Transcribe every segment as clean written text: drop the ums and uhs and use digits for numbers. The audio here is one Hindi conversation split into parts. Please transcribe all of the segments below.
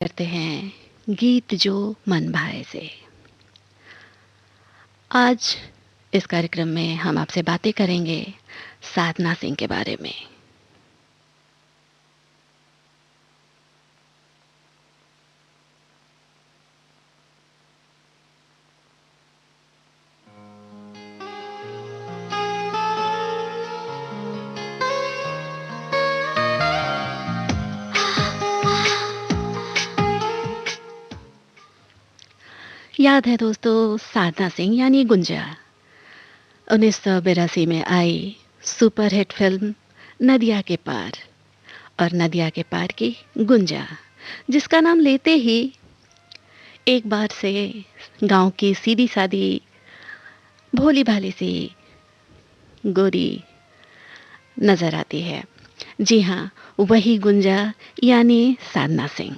करते हैं गीत जो मन भाए से। आज इस कार्यक्रम में हम आपसे बातें करेंगे साधना सिंह के बारे में। याद है दोस्तों, साधना सिंह यानी गुंजा 1982 में आई सुपरहिट फिल्म नदिया के पार और नदिया के पार की गुंजा, जिसका नाम लेते ही एक बार से गांव की सीधी सादी भोली भाली सी गोरी नजर आती है। जी हाँ, वही गुंजा यानी साधना सिंह।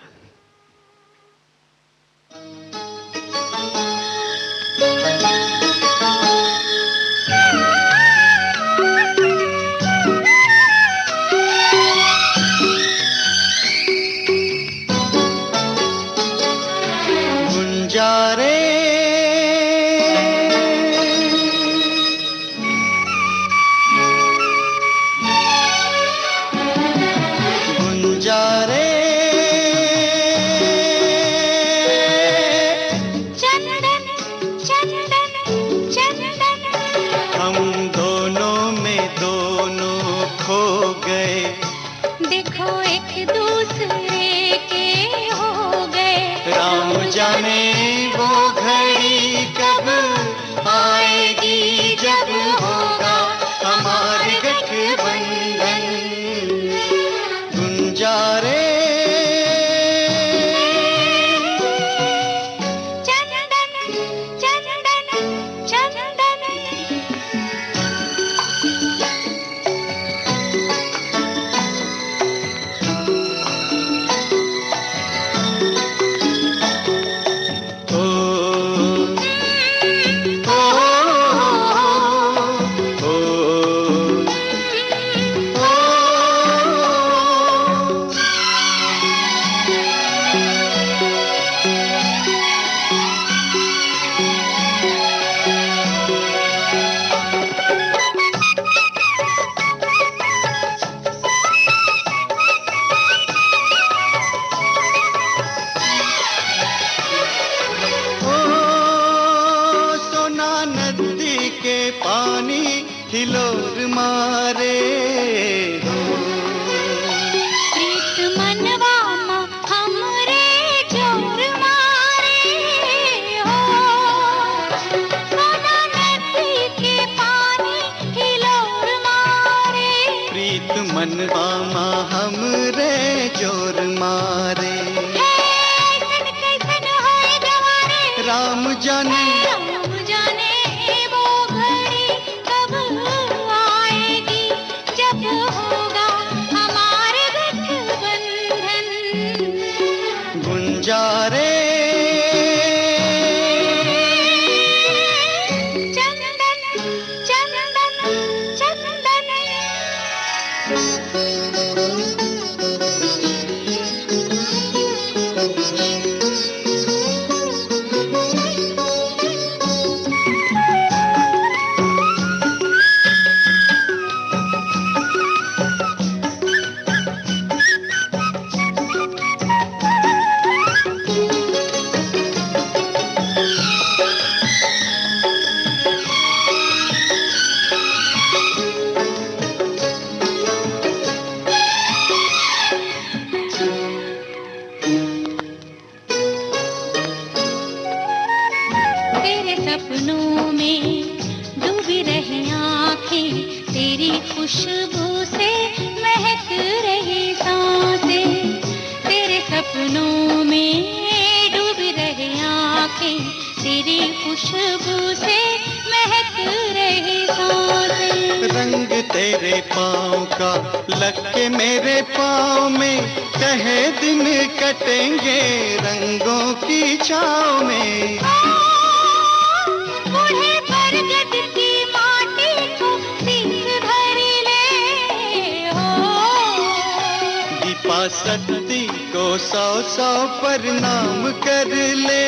शक्ति को सौ सौ प्रणाम कर ले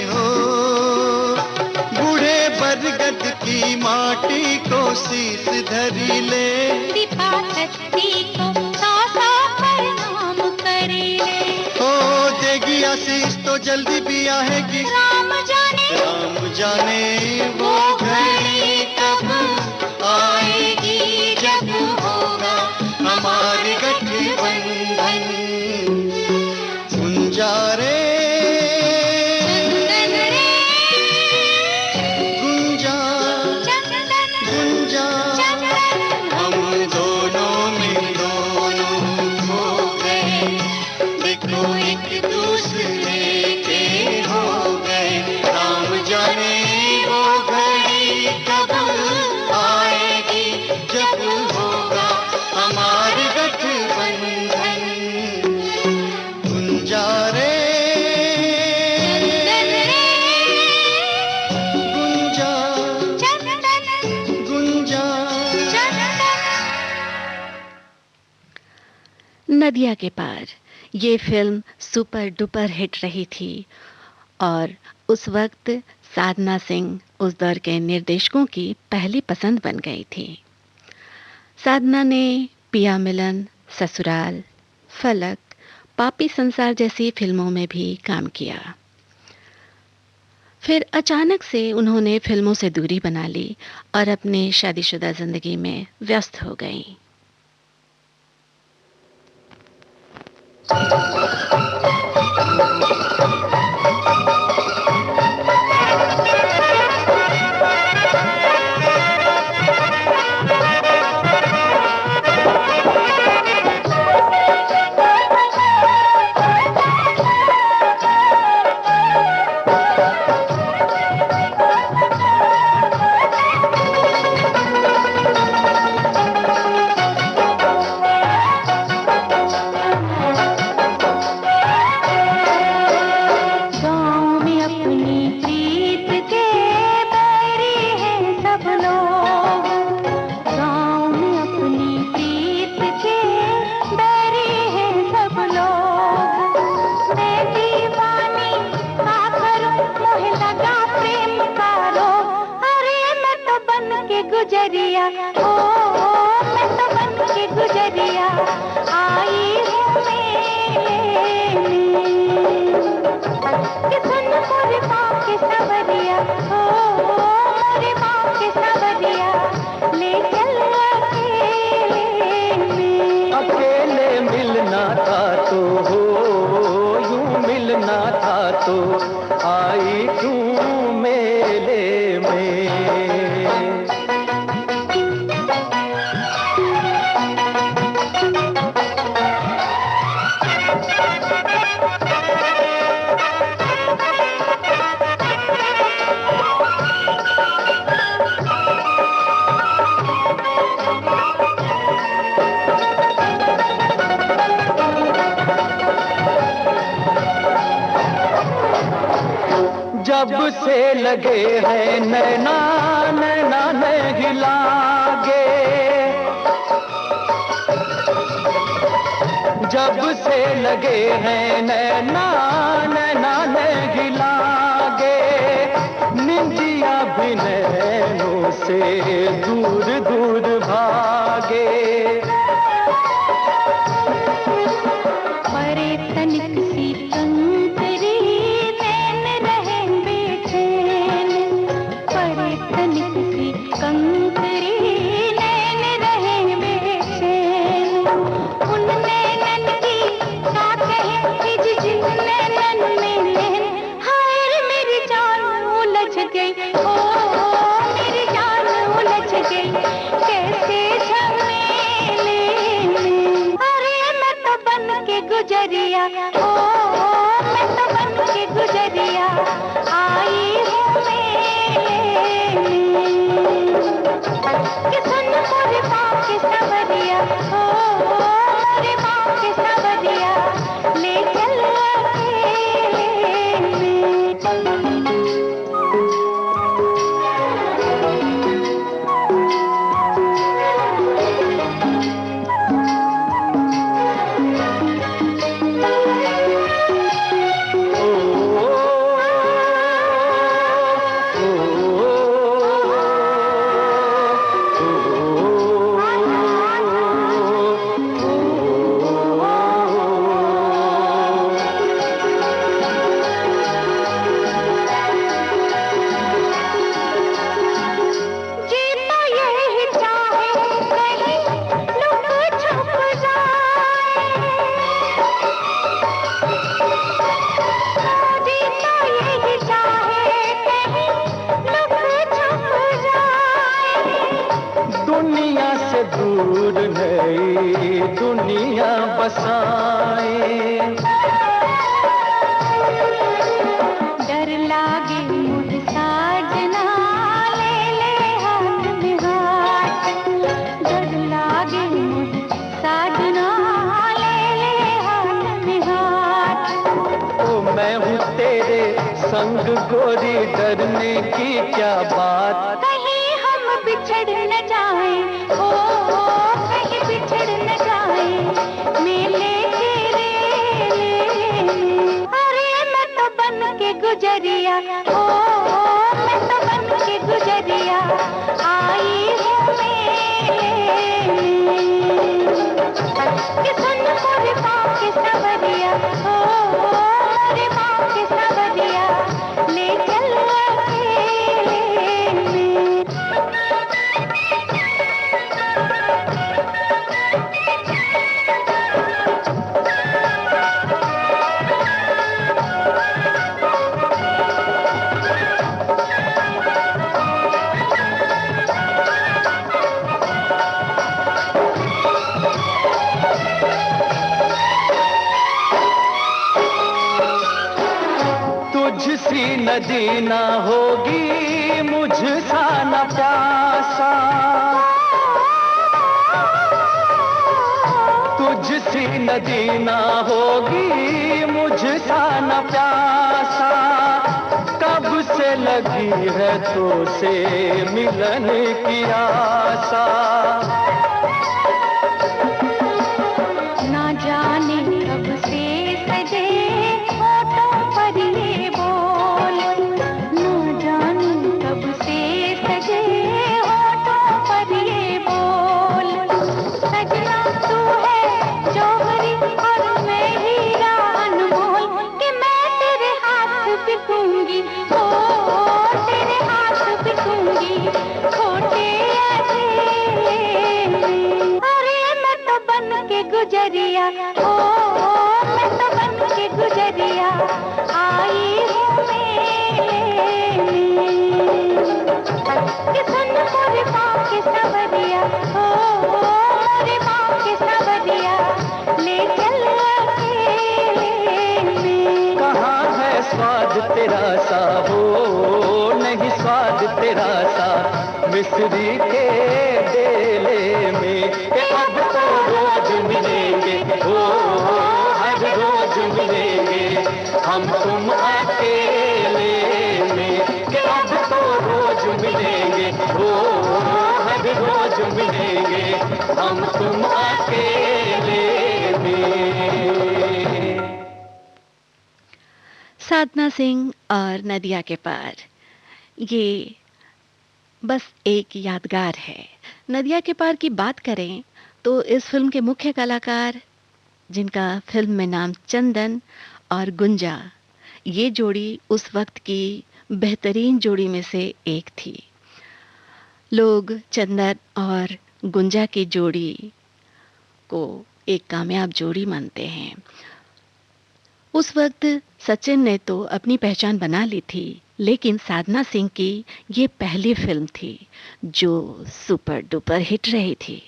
हो, बूढ़े बरगद की माटी को शीश धरी ले, दीपा शक्ति को सौ सौ प्रणाम कर ले। हो देगी आशीष तो जल्दी भी आएगी, राम जाने वो घड़ी कब आएगी, जब होगा हमारे गठबंधन। गुंजा रे गुंजा गुंजा, हम दोनों में दोनों खो गए, देखो एक दूसरे के हो गए। राम जाने वो घड़ी कब आएगी, जब होगा हमारे गठबंधन। गुंजा रे गुंजा गुंजा। नदिया के पार ये फिल्म सुपर डुपर हिट रही थी और उस वक्त साधना सिंह उस दौर के निर्देशकों की पहली पसंद बन गई थी। साधना ने पिया मिलन, ससुराल, फलक, पापी संसार जैसी फिल्मों में भी काम किया। फिर अचानक से उन्होंने फिल्मों से दूरी बना ली और अपनी शादीशुदा जिंदगी में व्यस्त हो गईं। गुजरिया ओ मैं तो बन के गुजरिया आई हूँ मेले कि सुन मोरे बाप के सवरिया ओ मोरे बाप के सवरिया ले चल अकेले मिलना था तो हो यूं मिलना था तो आई क्यों मेले में। जब से लगे हैं नैना नैना नहीं लागे, जब से लगे हैं नैना नैना नहीं लागे, निंदिया भी नैनों से दूर दूर भागे। परे तनिक सी कंकरी नैन रहे बेचैन, परे तनिक सी कंकरी नैन रहे बेचैन। उन नैनन की क्या कहे हिज जिन नैनन में नैन, हाय रे मेरी जान उलझ गई ओ मेरी जान उलझ गई कैसे झमेले में। अरे मैं तो बन के गुजरिया ओ मैं तो बन के गुजरिया आई हूँ मेले कि सुन मोरे बाप के सवरिया ओ मोरे बाप के सवरिया ले चल अकेले में। तेरे संग गोरी डरने की क्या बात। कहीं हम बिछड़ न जाएं, ओ कहीं बिछड़ न जाएं, मेले तेरे में। अरे मैं तो बन के गुजरिया, ओ मैं तो बन के गुजरिया आई हूँ मेले में। कि सुन मोरे पाँव के सवरिया, ओ मोरे पाँव के सवरिया ले चल अकेले में। तुझसी नदी ना होगी मुझसा न प्यासा, तुझसी नदी ना होगी मुझसा न प्यासा। कब से लगी है तो से मिलन की आशा। ना जाने कब से सजे होठों पर ये बोल, ना जाने कब से सजे होठों पर ये बोल। सजना तू है जौहरी और मैं हीरा अनमोल, कि मैं तेरे हाथ बिकूंगी, ओ तेरे हाथ बिकूंगी छोटे अकेले में। अरे मैं तो बन के गुजरिया, ओ मैं तो बन के गुजरिया आई हूँ मेले में। कि सुन मोरे पाँव के सवरिया, ओ मोरे पाँव के सवरिया ले चल अकेले में। कहाँ है स्वाद तेरा सा हो, नहीं स्वाद तेरा सा मिस्री के डेले में। कि अब तो रोज मिलेंगे, ओ हर रोज मिलेंगे हम तुम अकेले में। कि अब तो रोज मिलेंगे, ओ हर रोज मिलेंगे हम तुम अकेले में। साधना सिंह और नदिया के पार, ये बस एक यादगार है। नदिया के पार की बात करें तो इस फिल्म के मुख्य कलाकार, जिनका फिल्म में नाम चंदन और गुंजा, ये जोड़ी उस वक्त की बेहतरीन जोड़ी में से एक थी। लोग चंदन और गुंजा की जोड़ी को एक कामयाब जोड़ी मानते हैं। उस वक्त सचिन ने तो अपनी पहचान बना ली थी, लेकिन साधना सिंह की ये पहली फिल्म थी जो सुपर डुपर हिट रही थी।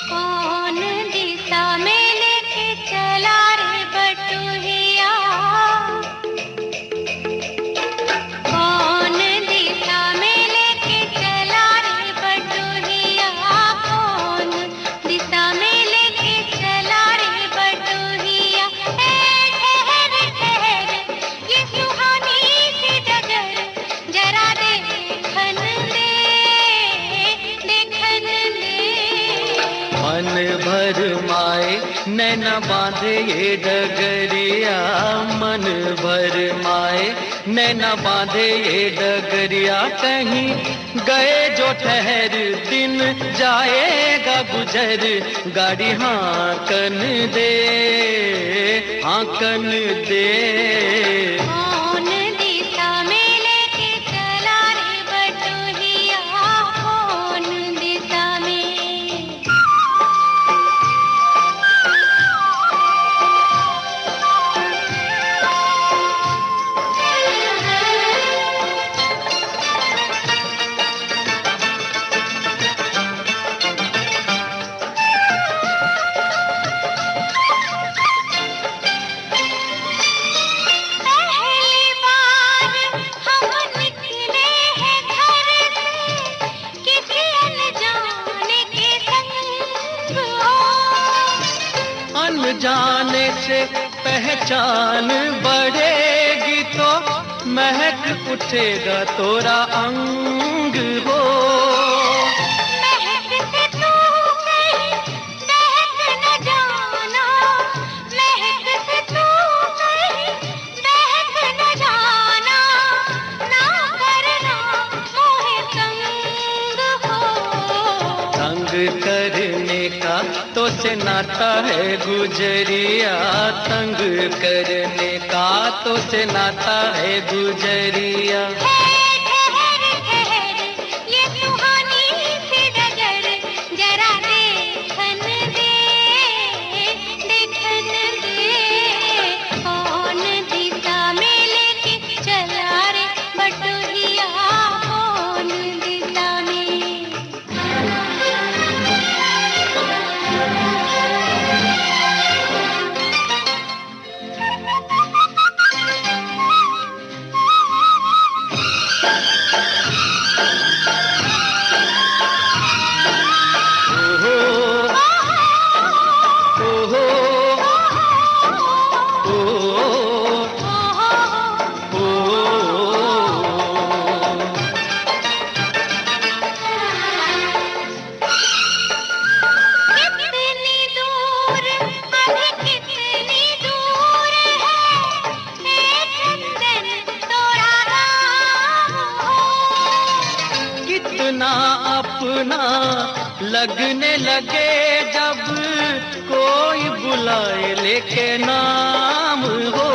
कौन दिशा में लेके चला रे बटुहिया, कौन दिशा में लेके चला रे बटुहिया, कौन दिशा में लेके चला रे बटुहिया। ठहर ठहर ये सुहानी सी डगर जरा देखन दे, देखन दे। मन भर माए नैना बांधे ये डगरिया, मन भर माए नैना बांधे ये डगरिया। कहीं गए जो ठहर दिन जाएगा गुजर, गाड़ी हांकन दे, हांकन दे। कौन दिशा में लेके चला रे बटुहिया, कौन दिशा में। जाने से पहचान बढ़ेगी तो महक उठेगा तोरा अंग हो। महक से तू कहीं बहक न जाना, महक से तू कहीं बहक न जाना, ना करना मोहे तंग हो। तंग करने का तो से नाता है गुजरिया, तंग करने का तो से नाता है गुजरिया। ठहर ठहर ये सुहानी सी डगर, जरा देखन दे, देखन दे। कौन दिशा में लेके चला रे बटोहिया, कौन दिशा में। कितनी दूर, अभी कितनी दूर है, हे चंदन तोरा गाँव हो। कितना अपना लगने लगे जब कोई बुलाए लेके नाम हो।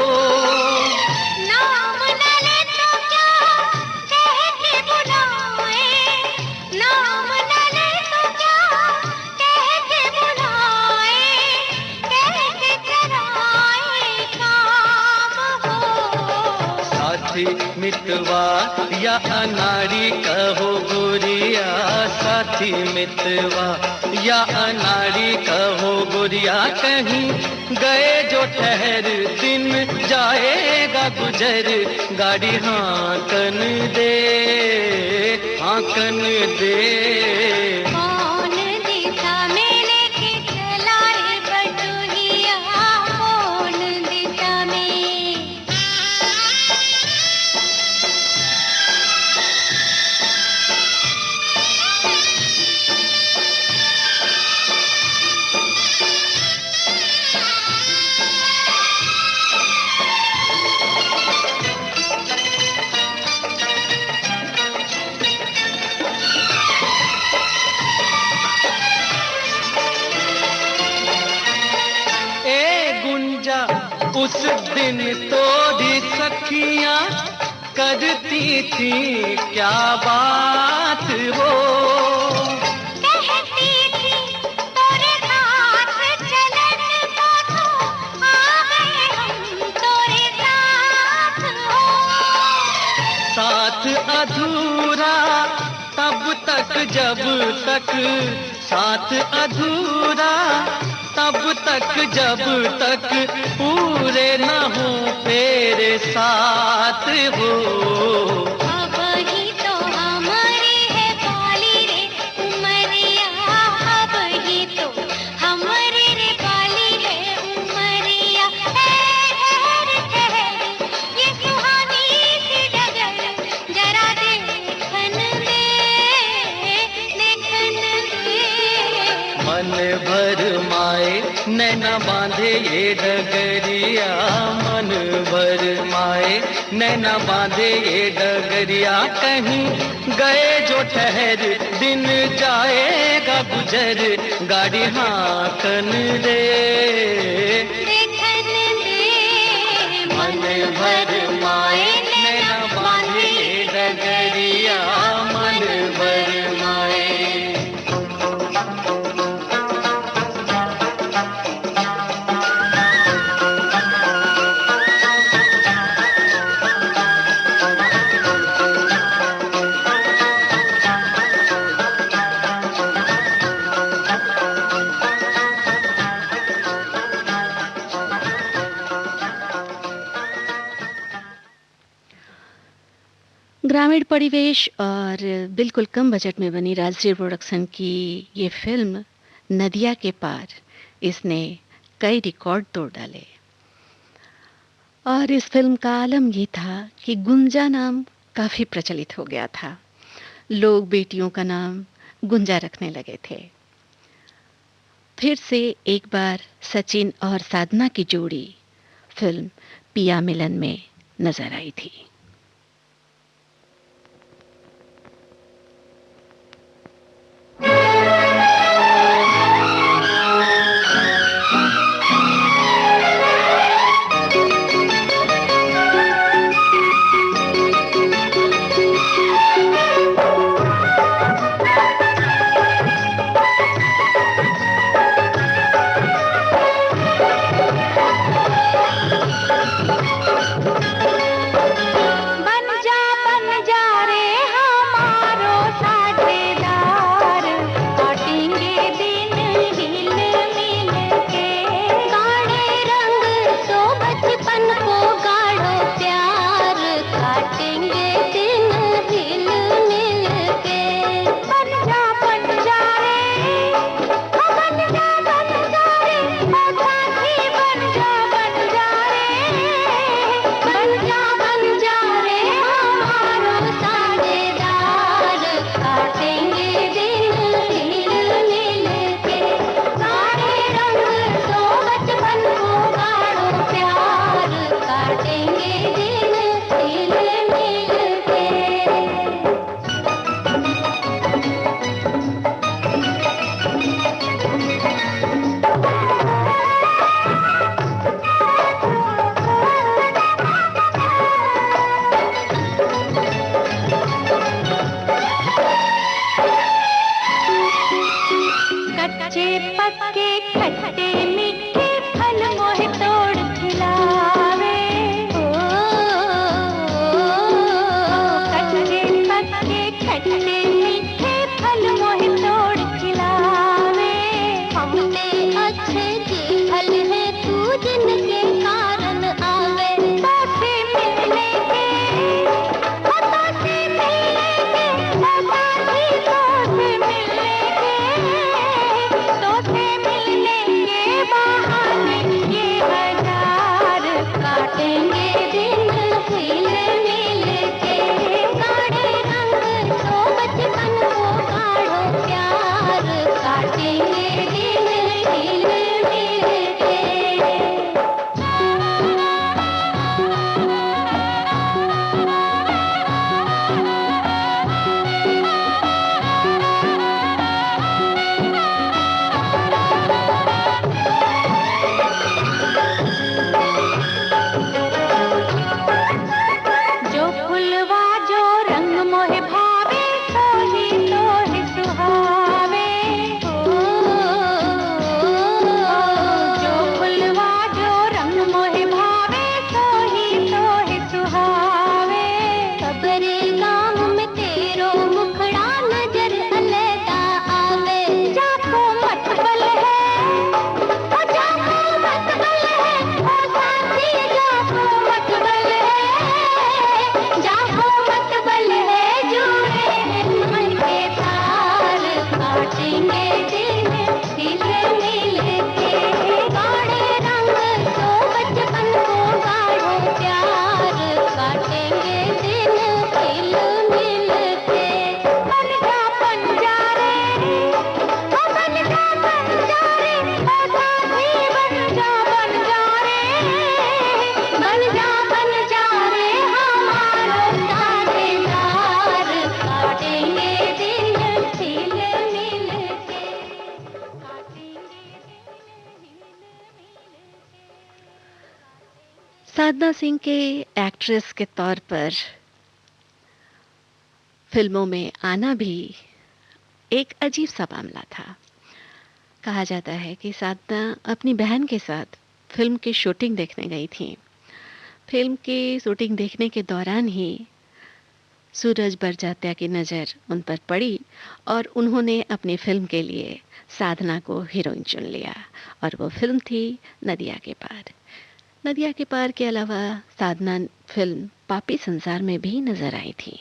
नाम न ले तो क्या कह के बुलाए, नाम न ले तो क्या कह के बुलाए, कह के कराए काम हो। साथी मितवा या अनाड़ी कहो गोरिया, साथी मितवा या अनाड़ी कहो गोरिया, कहीं गए जो ठहर दिन जाएगा गुजर, गाड़ी हांकन दे, हांकन दे। कौन दिशा में लेके चला रे बटोहिया, कौन दिशा में। ए गुंजा उस दिन तो भी सखियां करती थी क्या बात हो। कहती थी तोरे साथ चलन को तो आ गए हम तोरे साथ हो। साथ अधूरा तब तक जब तक, साथ अधूरा तब तक जब तक पूरे न हो तेरे साथ हो। अब ही तो हमारी है बाली रे उमरिया, अब ही तो हमारी रे बाली है उमरिया। ठहर ठहर ये सुहानी सी डगर, जरा देखन दे, देखन दे। मन भर माए नैना बांधे ये डगरिया, मन भर माए नैना बांधे ये डगरिया, कहीं गए जो ठहर दिन जाएगा गुजर, गाड़ी हांकन दे, देखन दे। मन भर माए नैना बांधे ये डगरिया, मन भर माए। ग्रामीण परिवेश और बिल्कुल कम बजट में बनी राजश्री प्रोडक्शन की ये फिल्म नदिया के पार, इसने कई रिकॉर्ड तोड़ डाले। और इस फिल्म का आलम ये था कि गुंजा नाम काफ़ी प्रचलित हो गया था। लोग बेटियों का नाम गुंजा रखने लगे थे। फिर से एक बार सचिन और साधना की जोड़ी फिल्म पिया मिलन में नजर आई थी। साधना सिंह के एक्ट्रेस के तौर पर फिल्मों में आना भी एक अजीब सा मामला था। कहा जाता है कि साधना अपनी बहन के साथ फिल्म की शूटिंग देखने गई थी। फिल्म की शूटिंग देखने के दौरान ही सूरज बड़जात्या की नज़र उन पर पड़ी और उन्होंने अपनी फिल्म के लिए साधना को हीरोइन चुन लिया और वो फिल्म थी नदिया के पार। नदिया के पार के अलावा साधना फिल्म पापी संसार में भी नजर आई थी।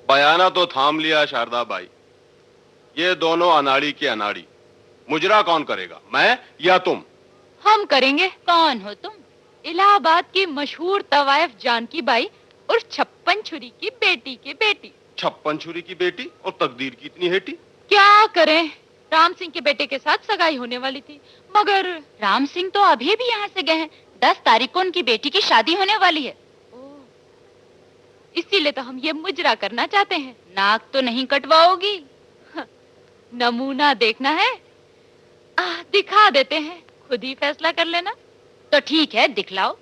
बयाना तो थाम लिया शारदा बाई। ये दोनों अनाड़ी के अनाड़ी। मुजरा कौन करेगा, मैं या तुम? हम करेंगे। कौन हो तुम? इलाहाबाद की मशहूर तवायफ जानकी बाई और छप्पन छुरी की बेटी की बेटी। छप्पन छुरी की बेटी और तकदीर की इतनी हेटी। क्या करें, राम सिंह के बेटे के साथ सगाई होने वाली थी, मगर राम सिंह तो अभी भी यहाँ से गए हैं। 10 तारीख को उनकी बेटी की शादी होने वाली है। इसीलिए तो हम ये मुजरा करना चाहते हैं। नाक तो नहीं कटवाओगी? नमूना देखना है? दिखा देते हैं, खुद ही फैसला कर लेना। तो ठीक है, दिखलाओ।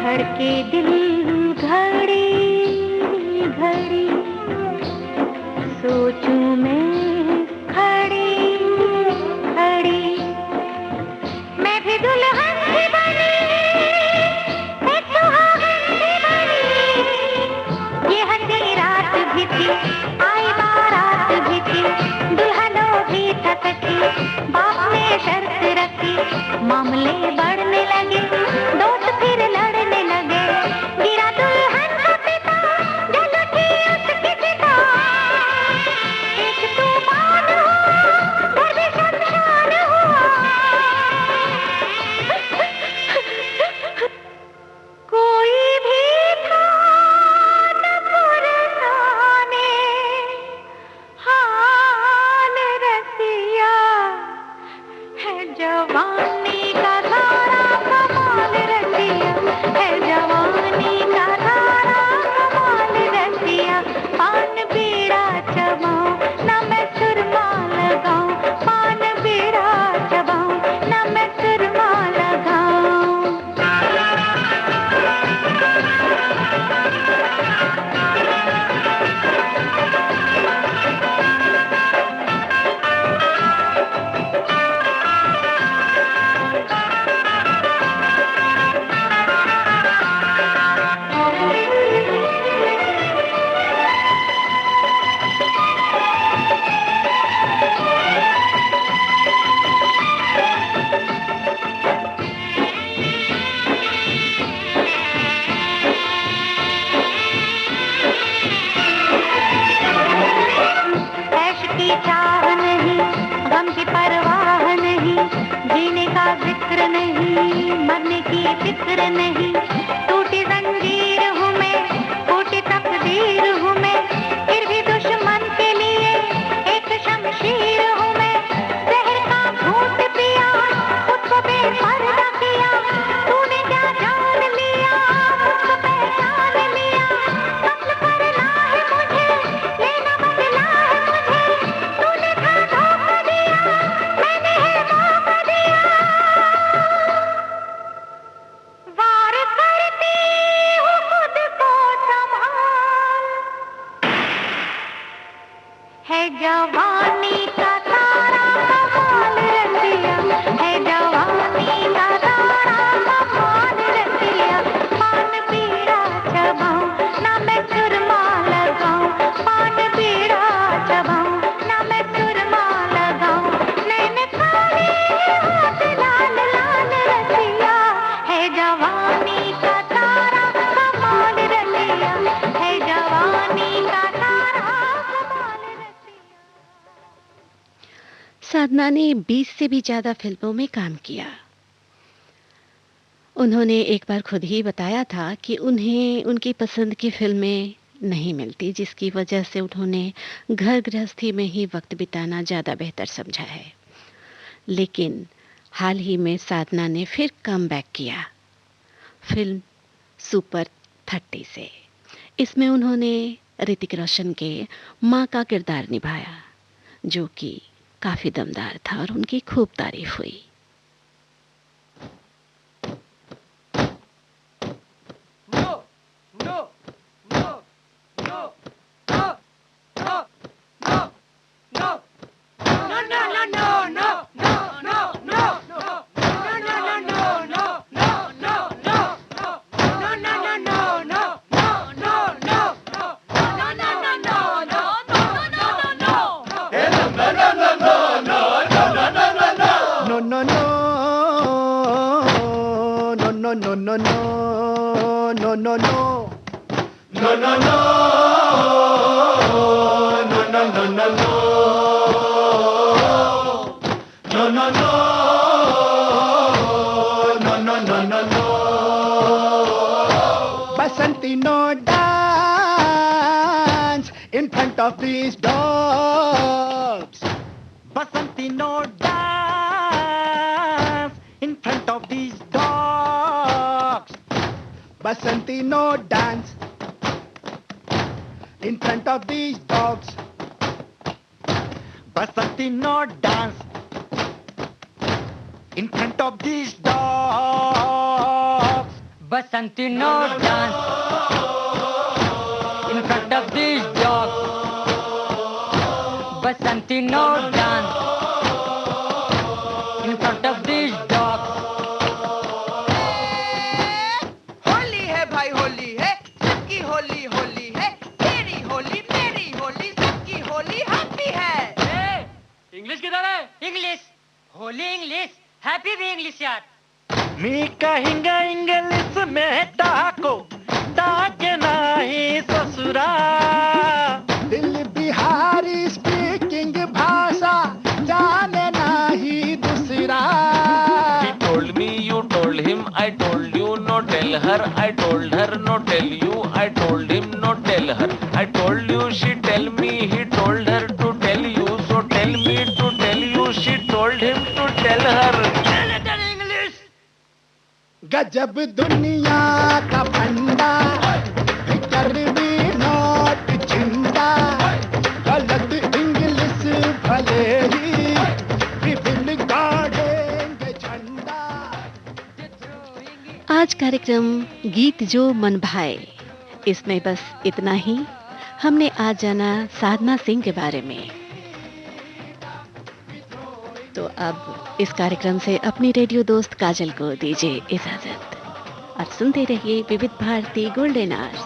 धड़के दिल घड़ी घड़ी सोचूं मैं खड़ी खड़ी मैं भी दुल्हन सी बनी एक सुहागन सी बनी ये हंसी रात भी थी आई बारात भी थी दुल्हनों भी थकती बाप ने शर्त रखी मामले बढ़ने लगे दोस्त फिर लड़ने लगे गिरा दुल्हन का पिता जल उठी उसकी चिता एक तूफान हुआ घर भी शमशान हुआ कोई भी था न पुरसाने हाल रसिया है जवानी का धारा कमाल रसिया है जवानी का धारा कमाल रसिया पान बीड़ा चबाऊं न मैं सुरमा लगाऊं पान बीड़ा चबाऊं न मैं सुरमा लगाऊं ऐश की चाह नहीं गम की परवाह नहीं जीने का जिक्र नहीं मरने की फिक्र नहीं टूटी जंजीर हूँ मैं टूटी तकदीर हूँ मैं फिर भी दुश्मन के लिए एक शमशीर हूँ मैं जहर का घूंट पिया खुद को बेपर्दा किया तूने क्या जान लिया मुझको पहचान लिया कत्ल करना है मुझे लेना बदला है मुझे तूने था धोखा दिया मैंने है मौका दिया वार करती हूँ खुद को संभाल है जवानी का तारा कमाल रसिया है जवानी का तारा कमाल रसिया पान बीड़ा चबाऊं ना मैं सुरमा लगाऊं पान बीड़ा चबाऊं ना मैं सुरमा लगाऊं नैन काले हाथ लाल लाल रसिया है जवानी का तारा कमाल रसिया है जवानी का तारा कमाल रसिया साधना ने 20 से भी ज़्यादा फिल्मों में काम किया। उन्होंने एक बार खुद ही बताया था कि उन्हें उनकी पसंद की फिल्में नहीं मिलती, जिसकी वजह से उन्होंने घर गृहस्थी में ही वक्त बिताना ज़्यादा बेहतर समझा है। लेकिन हाल ही में साधना ने फिर कमबैक किया फिल्म सुपर 30 से। इसमें उन्होंने ऋतिक रोशन के माँ का किरदार निभाया, जो कि काफ़ी दमदार था और उनकी खूब तारीफ हुई। Basanti, no dance in front of these dogs. Basanti, no dance in front of these dogs. Basanti, no dance in front of these dogs. Basanti, no dance in front of these dogs. Basanti, no dance in front of these dogs. Basanti no dance in front of these dogs. Holi है भाई होली है, सबकी होली होली है, तेरी होली मेरी होली सबकी होली हैप्पी है। इंग्लिश किधर है? इंग्लिश होली इंग्लिश हैप्पी भी इंग्लिश यार। मी कहेंगे इंग्लिश में ताको ताके नहीं ससुरा। दिल बिहारी स्पीकिंग भाषा जाने नहीं दूसरा। He told me, you told him, I told you, no tell her, I told her, no tell you, I told him, no tell her. I told you, she tell me, he told her to tell you, so tell me to tell you, she told him to tell her. गजब दुनिया का फंडा, भीतर भी नोट चिंता, गलत इंग्लिश भले ही विभिन्न गाड़ेंगे झंडा। आज कार्यक्रम गीत जो मन भाए, इसमें बस इतना ही। हमने आज जाना साधना सिंह के बारे में। तो अब इस कार्यक्रम से अपनी रेडियो दोस्त काजल को दीजिए इजाजत और सुनते रहिए विविध भारती गोल्डन आवर्स।